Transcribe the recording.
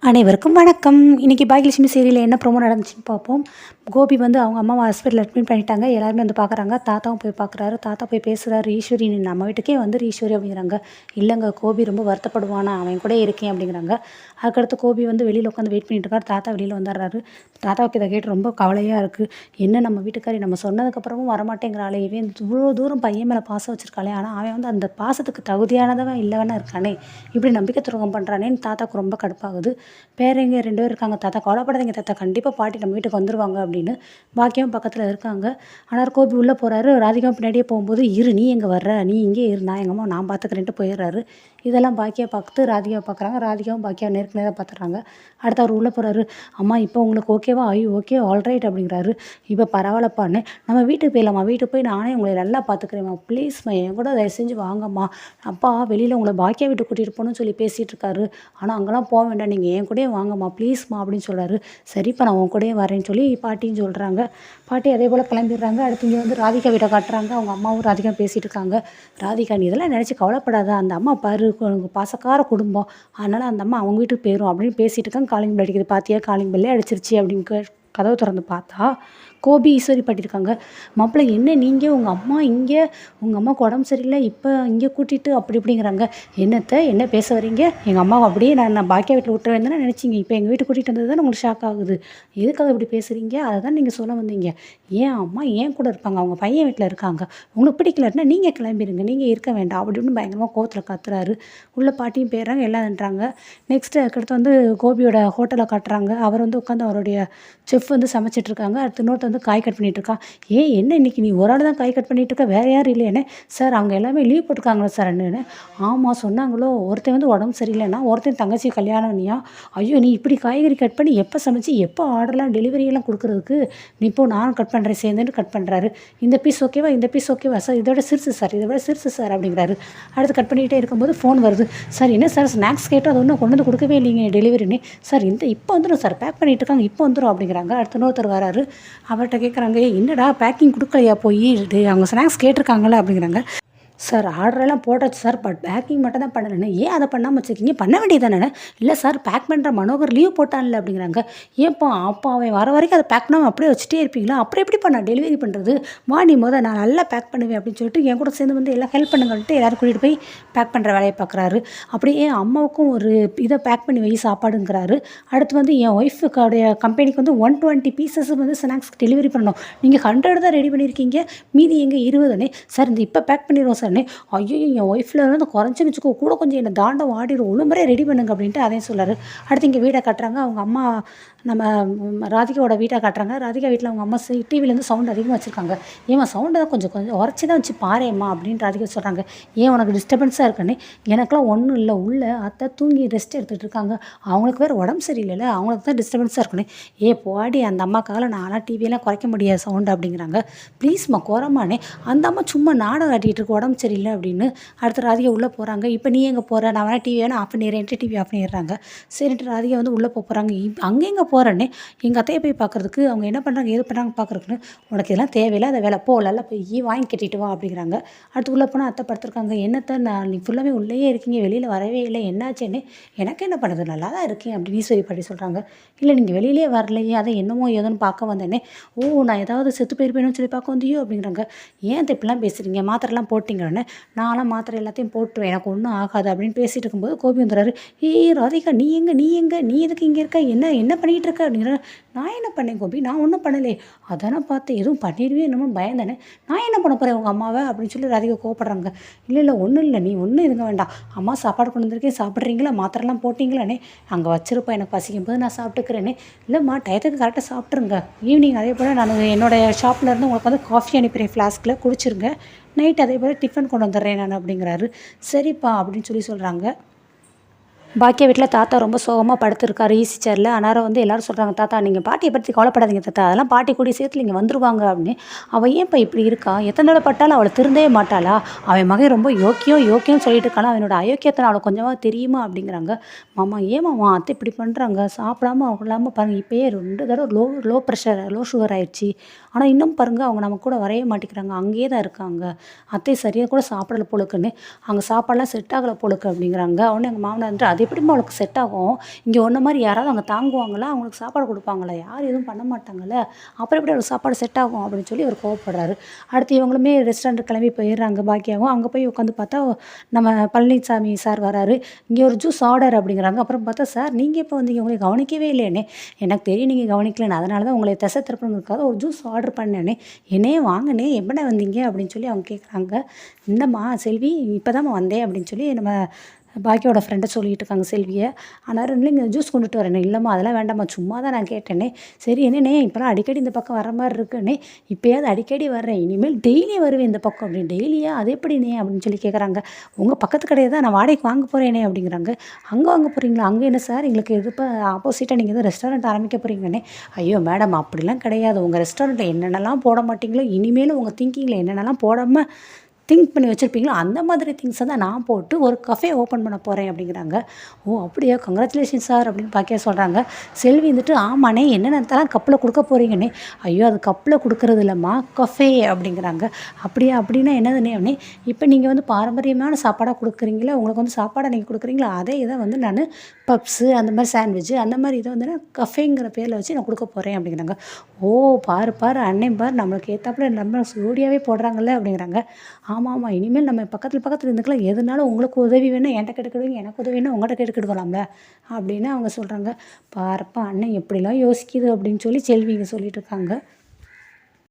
அனைவருக்கும் வணக்கம். இன்றைக்கி பாக்கியலட்சுமி சீரியலில் என்ன ப்ரோமோ நடந்துச்சுன்னு பார்ப்போம். கோபி வந்து அவங்க அம்மாவை ஹாஸ்பிட்டல் அட்மிட் பண்ணிட்டாங்க. எல்லாருமே வந்து பார்க்குறாங்க. தாத்தாவும் போய் பார்க்குறாரு. தாத்தா போய் பேசுகிறாரு, ஈஸ்வரி நீ நம்ம வீட்டுக்கே வந்துரு ஈஸ்வரி அப்படிங்கிறாங்க. இல்லைங்க கோபி ரொம்ப வருத்தப்படுவானா, அவன் கூட இருக்கேன் அப்படிங்கிறாங்க. அதுக்கடுத்து கோபி வந்து வெளியில் உட்காந்து வெயிட் பண்ணிட்டு இருக்காரு. தாத்தா வெளியில் வந்துடுறாரு. தாத்தாவுக்கு இதை கேட்டு ரொம்ப கவலையாக இருக்குது. என்ன நம்ம வீட்டுக்காரி நம்ம சொன்னதுக்கப்புறமும் வரமாட்டேங்கிறாளே, இவன் இவ்வளோ தூரம் பையன் மேலே பாசம் வச்சுருக்காளே, ஆனால் அவன் வந்து அந்த பாசத்துக்கு தகுதியானதவன் இல்லைவனா இருக்கானே, இப்படி நம்பிக்கை துரோகம் பண்ணுறானேன்னு தாத்தாவுக்கு ரொம்ப கடுப்பாகுது. பேரங்க 2 பேர் இருக்காங்க. தாத்தா கவலைப்படாதீங்க தாத்தா, கண்டிப்பாக பாட்டி நம்ம வீட்டுக்கு வந்துருவாங்க அப்படின்னு. பாக்கியம் பக்கத்தில் இருக்காங்க. ஆனால் கோபி உள்ளே போகிறாரு. ராதிகாவும் பின்னாடியே போகும்போது, இரு நீ எங்கே வர்ற, நீ இங்கே இரு, நான் எங்கள் அம்மா நான் பார்த்துக்கிறேன்ட்டு போயிடுறாரு. இதெல்லாம் பாக்கியா பார்த்து ராதிகாவை பார்க்குறாங்க. ராதிகாவும் பாக்கியா நேருக்கு நேராக பார்த்துட்றாங்க. அடுத்து அவர் உள்ளே போகிறாரு. அம்மா இப்போ உங்களுக்கு ஓகேவா? ஓகே ஆல்ரைட் அப்படிங்கிறாரு. இப்போ பரவாயில்லப்பான்னு நம்ம வீட்டுக்கு போயிடலாமா, வீட்டுக்கு போய் நானே உங்களை நல்லா பார்த்துக்கிறேம்மா, ப்ளீஸ்மா என் கூட தயவு செஞ்சு வாங்கம்மா, அப்பா வெளியில் உங்களை பாக்கியா வீட்டுக்கு கூட்டிகிட்டு போகணும்னு சொல்லி பேசிகிட்டு இருக்காரு, ஆனால் அங்கெல்லாம் போக வேண்டாம், நீங்கள் என் கூடயே வாங்கம்மா ப்ளீஸ்மா அப்படின்னு சொல்கிறாரு. சரிப்பா நான் உன் கூடயே வரேன்னு சொல்லி பாட்டின்னு சொல்கிறாங்க. பாட்டி அதே போல் கிளம்பிடுறாங்க. அடுத்து இங்கே வந்து ராதிகா வீட்டை காட்டுறாங்க. அவங்க அம்மாவும் ராதிகா பேசிகிட்டு இருக்காங்க. ராதிகா நீ இதெல்லாம் நினச்சி கவலைப்படாத, அந்த அம்மா பாரு பாசக்கார குடும்பம், அதனால் அந்த அம்மா அவங்க வீட்டுக்கு போயிடும் அப்படின்னு பேசிகிட்டு இருக்காங்க. காலிங் பெல் அடிக்குது. பாத்தியா காலிங் பெல்லே அடிச்சிருச்சு அப்படின்னு கதவை திறந்து பார்த்தா கோபி ஈஸ்வரி பாட்டிருக்காங்க. மாப்பிள்ளை என்ன நீங்கள் உங்கள் அம்மா இங்கே, உங்கள் அம்மாவுக்கு உடம்பு சரியில்லை, இப்போ இங்கே கூட்டிகிட்டு அப்படி இப்படிங்கிறாங்க. என்ன பேச வரீங்க, எங்கள் அம்மாவை அப்படியே நான் பாக்கியா வீட்டில் விட்டு வேணும்னு நினச்சிங்க, இப்போ எங்கள் வீட்டுக்கு கூட்டிகிட்டு வந்தது தான் உங்களுக்கு ஷாக் ஆகுது, எதுக்காக இப்படி பேசுகிறீங்க, அதை தான் நீங்கள் சொல்ல வந்தீங்க. ஏன் அம்மா ஏன் கூட இருப்பாங்க, அவங்க பையன் வீட்டில் இருக்காங்க, உங்களுக்கு பிடிக்கலன்னா நீங்கள் கிளம்பிடுங்க, நீங்கள் இருக்க வேண்டாம் அப்படின்னு பயங்கரமாக கோவத்தில் கத்துறாரு. உள்ள பாட்டியும் போயிடுறாங்க, எல்லாம்ன்றாங்க. நெக்ஸ்ட்டு அதுக்கடுத்து வந்து கோபியோட ஹோட்டலை காட்டுறாங்க. அவர் வந்து உட்காந்து அவருடைய செஃப் வந்து சமைச்சிட்ருக்காங்க. அடுத்து இன்னொருத்த வந்து காய் கட் பண்ணிகிட்ருக்கா. என்ன இன்றைக்கி நீ ஒரு ஆள் தான் காய் கட் பண்ணிகிட்டு இருக்க, வேறு யாரும் இல்லையானே? சார் அவங்க எல்லாமே லீவ் போட்டிருக்காங்களா சார் என்னன்னு? ஆமாம் சொன்னாங்களோ, ஒருத்தன் வந்து உடம்பு சரியில்லைன்னா ஒருத்தன் தங்கச்சி கல்யாணம்னியா. ஐயோ நீ இப்படி காய்கறி கட் பண்ணி எப்போ சமைச்சு எப்போ ஆர்டர்லாம் டெலிவரியெல்லாம் கொடுக்குறதுக்கு, நீ இப்போ நானும் கட் பண்ணுறேன் சேர்ந்துன்னு கட் பண்ணுறாரு. இந்த பீஸ் ஓகேவா, இந்த பீஸ் ஓகேவா சார், இதோட சிறுசு சார், இதோட சிறுசு சார் அப்படிங்கிறாரு. அடுத்து கட் பண்ணிகிட்டே இருக்கும்போது ஃபோன் வருது. சார் என்ன சார் ஸ்நாக்ஸ் கேட்டோம், அது ஒன்றும் கொண்டு வந்து கொடுக்கவே இல்லைங்க டெலிவரின்னு. சார் இப்போ வந்துடும் சார், பேக் பண்ணிகிட்டு இருக்காங்க, இப்போ வந்துடும் அப்படிங்கிறாங்க. அடுத்த இன்னொருத்தர் வராரு. அவர்கிட்ட கேட்குறாங்க, என்னடா பேக்கிங் கொடுக்கலையா போய், அவங்க ஸ்நாக்ஸ் கேட்டிருக்காங்களே அப்படிங்கிறாங்க. சார் ஆர்டரெல்லாம் போட்டாச்சு சார், பட் பேக்கிங் மட்டும் தான் பண்ணலைண்ணே. ஏன் அதை பண்ணாமல் வச்சுருக்கீங்க, பண்ண வேண்டியதானே? இல்லை சார் பேக் பண்ணுற மனோகர் லீவ் போட்டான்ல அப்படிங்கிறாங்க. ஏன்ப்பா அப்போ அவன் வர வரைக்கும் அதை பேக் பண்ணாமல் அப்படியே வச்சுட்டே இருப்பீங்களா, அப்புறம் எப்படிப்பா நான் டெலிவரி பண்ணுறது, வா நீ நான் நல்லா பேக் பண்ணுவேன் அப்படின்னு சொல்லிட்டு என் கூட சேர்ந்து வந்து எல்லாம் ஹெல்ப் பண்ணுங்கன்ட்டு எல்லோரும் கூட்டிகிட்டு போய் பேக் பண்ணுற வேலையை பார்க்குறாரு. அப்படியே அம்மாவுக்கும் ஒரு இதை பேக் பண்ணி வை சாப்பாடுங்கிறாரு. அடுத்து வந்து என் ஒய்ஃபுடைய கம்பெனிக்கு வந்து 120 பீசஸ் வந்து ஸ்நாக்ஸ் டெலிவரி பண்ணணும், நீங்கள் 100 தான் ரெடி பண்ணியிருக்கீங்க, மீதி எங்கே 20 சார், இந்த இப்போ பேக் பண்ணிடுவோம் சார். ஐயோ என் ஒய்ஃபில் வந்து குறைஞ்சின்னு வச்சுக்கோ, கூட கொஞ்சம் என்னை தாண்ட வாடிடும், ஒழுங்குமுறை ரெடி பண்ணுங்க அப்படின்ட்டு அதையும் சொல்கிறாரு. அடுத்து இங்கே வீடை காட்டுறாங்க. அவங்க அம்மா நம்ம ராதிகாவோட வீட்டை காட்டுறாங்க. ராதிகா வீட்டில் அவங்க அம்மா டிவிலேருந்து சவுண்ட் அதிகமாக வச்சுருக்காங்க. ஏமா சவுண்டை தான் கொஞ்சம் உரைச்சி தான் வச்சு பாரும்மா அப்படின்னு ராதிகா சொல்கிறாங்க. ஏன் உனக்கு டிஸ்டர்பன்ஸாக இருக்குன்னு? எனக்குலாம் ஒன்றும் இல்லை, உள்ள அத்தை தூங்கி ரெஸ்ட் எடுத்துகிட்டு இருக்காங்க, அவங்களுக்கு வேறு உடம்பு சரியில்லைல்ல, அவங்களுக்கு தான் டிஸ்டர்பன்ஸாக இருக்குன்னு. போடி அந்த அம்மாக்காக நான்லாம் டிவியெல்லாம் குறைக்க முடியாது சவுண்டு அப்படிங்கிறாங்க. ப்ளீஸ்மா குறமானே, அந்த அம்மா சும்மா நாடகம் காட்டிகிட்டு இருக்கு உடம்பு சரியில்லை அப்படின்னு. அடுத்து ராதிகா உள்ளே போகிறாங்க. இப்போ நீ எங்கே போகிற, நான் வேணால் டிவி வேணால் ஆஃப் பண்ணிடுறேன்ட்டு டிவி ஆஃப் பண்ணிடுறாங்க. சரின்ட்டு ராதிகா வந்து உள்ளே போகிறாங்க. அங்கே எங்கே போகிறேன்னே, எங்கள் அத்தையை போய் பார்க்குறதுக்கு, அவங்க என்ன பண்ணுறாங்க ஏது பண்ணுறாங்க பார்க்குறதுக்குன்னு. உனக்கு இதெல்லாம் தேவையில்லை, அதை வேலை போகல போய் வாங்கி கட்டிட்டு வா அப்படிங்கிறாங்க. அடுத்து உள்ளே போனால் அத்தை படுத்துருக்காங்க. என்னத்தை நான் நீ ஃபுல்லாகவே உள்ளேயே இருக்கீங்க, வெளியில் வரவே இல்லை, என்னாச்சுன்னு? எனக்கு என்ன பண்ணுறது, நல்லா தான் இருக்கேன் அப்படின்னு ஈஸ்வரி பாட்டி சொல்கிறாங்க. இல்லை நீங்கள் வெளியிலே வரலையே, அதை என்னமோ ஏதோன்னு பார்க்க வந்தேனே. நான் ஏதாவது செத்து போயிருப்பேன்னு சொல்லி பார்க்க வந்தியோ அப்படிங்கிறாங்க. ஏன் இப்படிலாம் பேசுகிறீங்க, மாத்திரைலாம் போட்டிங்கன்னு? நான்லாம் மாத்திரை எல்லாத்தையும் போட்டுருவேன், எனக்கு ஒன்றும் ஆகாது அப்படின்னு பேசிகிட்டு இருக்கும்போது கோபி வந்துடுறாரு. ராதிகா நீ எங்கே நீ எதுக்கு இங்கே இருக்க, என்ன பண்ணிகிட்டு இருக்க அப்படிங்கிற. நான் என்ன பண்ணேன் கோபி, நான் ஒன்றும் பண்ணலே, அதானே பார்த்தேன், எதுவும் பண்ணிடுவேன் என்னமோ பயந்தானே, நான் என்ன பண்ண போகிறேன் உங்கள் அம்மாவை அப்படின்னு சொல்லி ராதிகா கோவப்படுறாங்க. இல்லை ஒன்றும் இல்லை, நீ ஒன்றும் இதுங்க வேண்டாம், அம்மா சாப்பாடு கொண்டு வந்திருக்கேன், சாப்பிட்றீங்களா, மாத்திரைலாம் போட்டிங்களானே, அங்கே வச்சிருப்பேன், எனக்கு பசிக்கும் போது நான் சாப்பிட்டுக்கிறேனே. இல்லைம்மா டயத்துக்கு கரெக்டாக சாப்பிட்ருங்க, ஈவினிங் அதே போல் நான் என்னோடய ஷாப்லேருந்து உங்களுக்கு வந்து காஃபி அனுப்பிடுறேன், ஃப்ளாஸ்கில் குடிச்சிருங்க, நைட் அதே போல் டிஃபன் கொண்டு வந்துடுறேன் நான் அப்படிங்கிறாரு. சரிப்பா அப்படின்னு சொல்லி சொல்கிறாங்க. பாக்கியா வீட்டில் தாத்தா ரொம்ப சோகமாக படுத்துருக்காரு ஈஸி சேரில். அன்னாரம் வந்து எல்லோரும் சொல்கிறாங்க, தாத்தா நீங்கள் பாட்டியை பற்றி கவலைப்படாதீங்க தாத்தா, அதெல்லாம் பாட்டி கூடி சேர்த்து இங்கே வந்துருவாங்க அப்படின்னு. அவள் ஏன்ப்பா இப்படி இருக்கா, எத்தனை நாள் பட்டாலும் அவளை திருந்தவே மாட்டாளா, அவன் மகன் ரொம்ப யோக்கியம் சொல்லிட்டு இருக்கானா, அவனோட அயோக்கியத்தை அவளுக்கு கொஞ்சமாக தெரியுமா அப்படிங்கிறாங்க. மாமா ஏமாம்மா அத்தை இப்படி பண்ணுறாங்க, சாப்பிடாம அவங்க இல்லாமல் பாருங்கள், இப்போயே 2 தடவை லோ ப்ரெஷர் லோ சுகர் ஆயிடுச்சு, ஆனால் இன்னும் பாருங்கள் அவங்க நம்ம கூட வரைய மாட்டேங்கிறாங்க, அங்கேயே தான் இருக்காங்க, அத்தை சரியாக கூட சாப்பிடலை போலுக்குன்னு, அங்கே சாப்பாடெலாம் செட் ஆகலை போலுக்கு அப்படிங்கிறாங்க. அவனே எங்கள் மாமனார் வந்துட்டு அதே எப்படிம்மா அவளுக்கு செட் ஆகும்? இங்கே உன்ன மாரி யாராவது அங்கே தாங்குவாங்களா? அவங்களுக்கு சாப்பாடு குடுப்பாங்களா? யாரும் எதுவும் பண்ண மாட்டாங்கல்ல. அப்புறம் எப்படி அவளுக்கு சாப்பாடு செட் ஆகும்? அப்படின்னு சொல்லி அவரு கோவப்படுறாரு. அடுத்து இவங்களுமே ரெஸ்டாரண்ட் கிளம்பி போயிடுறாங்க பாக்கியாவும். அங்கே போய் உட்காந்து பார்த்தா, நம்ம பழனிசாமி சார் வராரு. "இங்கே ஒரு ஜூஸ் ஆர்டர்" அப்படிங்கிறாங்க. அப்புறம் பார்த்தா, "சார் நீங்க எப்போ வந்தீங்க? உங்கள கவனிக்கவே இல்லையேண்ணே." "எனக்கு தெரியும் நீங்க கவனிக்கலன்னு. அதனால தான் உங்கள திசை திருப்பணுங்கிறதுக்காக ஒரு ஜூஸ் ஆர்டர் பண்ணேண்ணே." "என்னே வாங்கண்ணே, எப்பண்ணே வந்தீங்க?" அப்படின்னு சொல்லி அவங்க கேட்குறாங்க. "இல்லம்மா செல்வி, இப்போதாம்மா வந்தேன்" அப்படின்னு சொல்லி நம்ம பாக்கியோட ஃப்ரெண்ட சொல்லிட்டு இருக்காங்க செல்விய. ஆனாலும் இல்லைங்க ஜூஸ் கொண்டுட்டு வரேனே. "இல்லம்மா அதெல்லாம் வேண்டாம்மா, சும்மா தான் நான் கேட்டேனே." "சரி என்னண்ணே இப்போலாம் அடிக்கடி இந்த பக்கம் வர மாரி இருக்குண்ணே." "இப்பயாவது அடிக்கடி வர்றேன். இனிமேல் டெய்லி வருவேன் இந்த பக்கம்." அப்படின்னு. "டெய்லியா? அது எப்படிண்ணே?" அப்படின்னு சொல்லி கேட்குறாங்க. "உங்க பக்கத்து கடைய தான் நான் வாடகைக்கு வாங்க போறேனே." அப்படிங்கிறாங்க. "அங்கே வாங்க போறீங்களா? அங்கே என்ன சார் எங்களுக்கு இது ஆப்போசிட்டா நீங்க எதுவும் ரெஸ்டாரண்ட் ஆரம்பிக்க போறீங்களாண்ணே?" "ஐயோ மேடம் அப்படிலாம் கிடையாது. உங்க ரெஸ்டாரண்ட்ல என்னென்னலாம் போட மாட்டீங்களோ, இனிமேலும் உங்க திங்கிங்ல என்னென்னலாம் போடாம திங்க் பண்ணி வச்சிருப்பீங்களோ, அந்த மாதிரி திங்க்ஸ தான் நான் போட்டு ஒரு கஃபே ஓப்பன் பண்ண போறேன்." அப்படிங்கிறாங்க. "ஓ! அப்படியா? கங்ராச்சுலேஷன் சார்." அப்படின்னு பாக்கியா சொல்றாங்க. செல்வி வந்துட்டு, "ஆமாண்ணே, என்னென்னத்தெல்லாம் கப்ல குடுக்க போறீங்கண்ணே." "ஐயோ! அது கப்ல குடுக்கறது இல்லம்மா, கஃபே." அப்படிங்கிறாங்க. "அப்படியா? அப்படின்னா என்னதுண்ணே?" அப்படி. "இப்ப நீங்க வந்து பாரம்பரியமான சாப்பாடா குடுக்குறீங்கல்ல, உங்களுக்கு வந்து சாப்பாடா நீங்க குடுக்குறீங்களா, அதே இத வந்து நானு பப்ஸு, அந்த மாரி சாண்ட்விட்ஜ் அந்த மாரி இத வந்து நான் கஃபேங்கிற பேர்ல வச்சு நான் குடுக்க போறேன்." அப்படிங்கிறாங்க. "ஓ! பாரு பாரு அண்ணன் பாரு, நம்மளுக்கு ஏத்தாப்புல நம்ம ஜோடியாவே போடுறாங்கல்ல." அப்படிங்கிறாங்க. "ஆமாமா. இனிமேல் நம்ம பக்கத்துல பக்கத்துல இருந்துக்கலாம். எதுனாலும் உங்களுக்கு உதவி வேணும்னா என்ட்ட கேட்டுக்கிடுவீங்க. எனக்கு உதவி வேணும்னா உங்கள்ட்ட கேட்டுக்கிடலாம்ல." அப்படின்னு அவங்க சொல்றாங்க. "பாருப்பா அண்ணன் எப்படிலாம் யோசிக்குது." அப்படின்னு சொல்லி செல்வி இங்க சொல்லிட்டு இருக்காங்க.